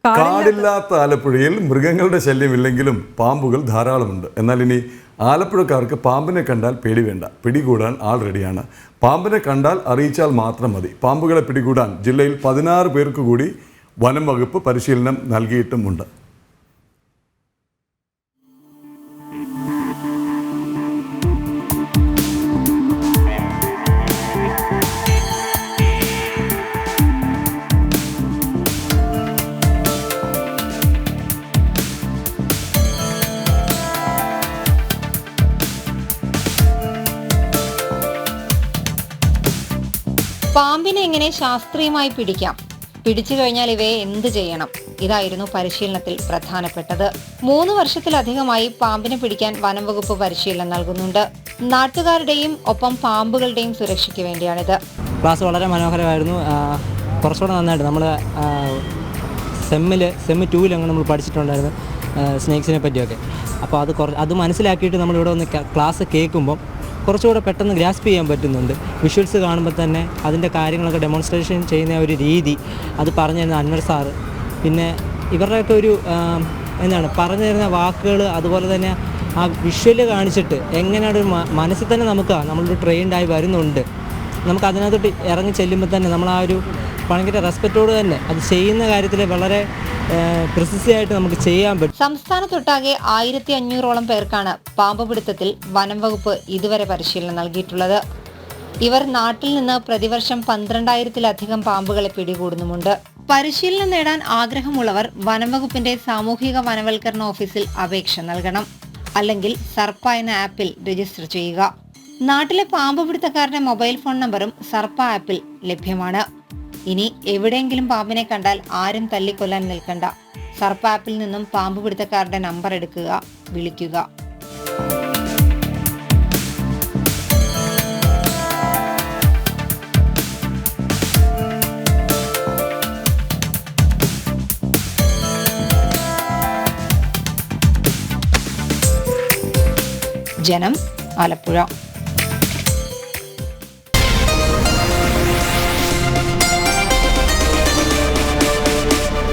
കാടില്ലാത്ത ആലപ്പുഴയിൽ മൃഗങ്ങളുടെ ശല്യമില്ലെങ്കിലും പാമ്പുകൾ ധാരാളമുണ്ട്. എന്നാൽ ഇനി ആലപ്പുഴക്കാർക്ക് പാമ്പിനെ കണ്ടാൽ പേടി വേണ്ട. പിടികൂടാൻ ആൾ റെഡിയാണ്. പാമ്പിനെ കണ്ടാൽ അറിയിച്ചാൽ മാത്രം മതി. പാമ്പുകളെ പിടികൂടാൻ ജില്ലയിൽ 16 പേർക്ക് കൂടി വനം വകുപ്പ് പരിശീലനം നൽകിയിട്ടുമുണ്ട്. പാമ്പിനെ എങ്ങനെ ശാസ്ത്രീയമായി പിടിക്കാം, പിടിച്ചു കഴിഞ്ഞാൽ ഇവയെ എന്ത് ചെയ്യണം, ഇതായിരുന്നു പരിശീലനത്തിൽ പ്രധാനപ്പെട്ടത്. 3 വർഷത്തിലധികമായി പാമ്പിനെ പിടിക്കാൻ വനം വകുപ്പ് പരിശീലനം നൽകുന്നുണ്ട്. നാട്ടുകാരുടെയും ഒപ്പം പാമ്പുകളുടെയും സുരക്ഷയ്ക്ക് വേണ്ടിയാണിത്. ക്ലാസ് വളരെ മനോഹരമായിരുന്നു. കുറച്ചുകൂടെ നന്നായിട്ട് നമ്മൾ സെം 2 അങ്ങനെ നമ്മൾ പഠിച്ചിട്ടുണ്ടായിരുന്നു സ്നേക്സിനെ പറ്റിയൊക്കെ. അപ്പോൾ അത് മനസ്സിലാക്കിയിട്ട് നമ്മളിവിടെ ഒന്ന് ക്ലാസ് കേൾക്കുമ്പം കുറച്ചുകൂടെ പെട്ടെന്ന് ഗ്രാസ്പ് ചെയ്യാൻ പറ്റുന്നുണ്ട്. വിഷ്വൽസ് കാണുമ്പോൾ തന്നെ അതിൻ്റെ കാര്യങ്ങളൊക്കെ ഡെമോൺസ്ട്രേഷൻ ചെയ്യുന്ന ഒരു രീതി, അത് പറഞ്ഞു തരുന്ന അൻവർ സാറ്, പിന്നെ ഇവരുടെയൊക്കെ ഒരു പറഞ്ഞു തരുന്ന വാക്കുകൾ, അതുപോലെ തന്നെ ആ വിഷ്വല് കാണിച്ചിട്ട് എങ്ങനെയാണ് മനസ്സിൽ തന്നെ നമ്മളൊരു ട്രെയിൻഡായി വരുന്നുണ്ട്. നമുക്ക് അതിനകത്തോട്ട് ഇറങ്ങി ചെല്ലുമ്പോൾ തന്നെ നമ്മൾ ആ ഒരു ഭയങ്കര റെസ്പെക്റ്റോട് തന്നെ അത് ചെയ്യുന്ന കാര്യത്തിൽ വളരെ പ്രിസിസായിട്ട് നമുക്ക് ചെയ്യാൻ പറ്റും. സംസ്ഥാനത്തൊട്ടാകെ 1500ഓളം പേർക്കാണ് പാമ്പ് പിടുത്തത്തിൽ വനം വകുപ്പ് ഇതുവരെ പരിശീലനം നൽകിയിട്ടുള്ളത്. ഇവർ നാട്ടിൽ നിന്ന് പ്രതിവർഷം 12,000-ലധികം പാമ്പുകളെ പിടികൂടുന്നുമുണ്ട്. പരിശീലനം നേടാൻ ആഗ്രഹമുള്ളവർ വനം വകുപ്പിന്റെ സാമൂഹിക വനവൽക്കരണ ഓഫീസിൽ അപേക്ഷ നൽകണം. അല്ലെങ്കിൽ സർപ്പ എന്ന ആപ്പിൽ രജിസ്റ്റർ ചെയ്യുക. നാട്ടിലെ പാമ്പ് പിടുത്തക്കാരുടെ മൊബൈൽ ഫോൺ നമ്പറും സർപ്പ ആപ്പിൽ ലഭ്യമാണ്. ഇനി എവിടെയെങ്കിലും പാമ്പിനെ കണ്ടാൽ ആരും തല്ലിക്കൊല്ലാൻ നിൽക്കണ്ട. സർപ്പ ആപ്പിൽ നിന്നും പാമ്പ് പിടുത്തക്കാരുടെ നമ്പർ എടുക്കുക, വിളിക്കുക. ജനം, ആലപ്പുഴ.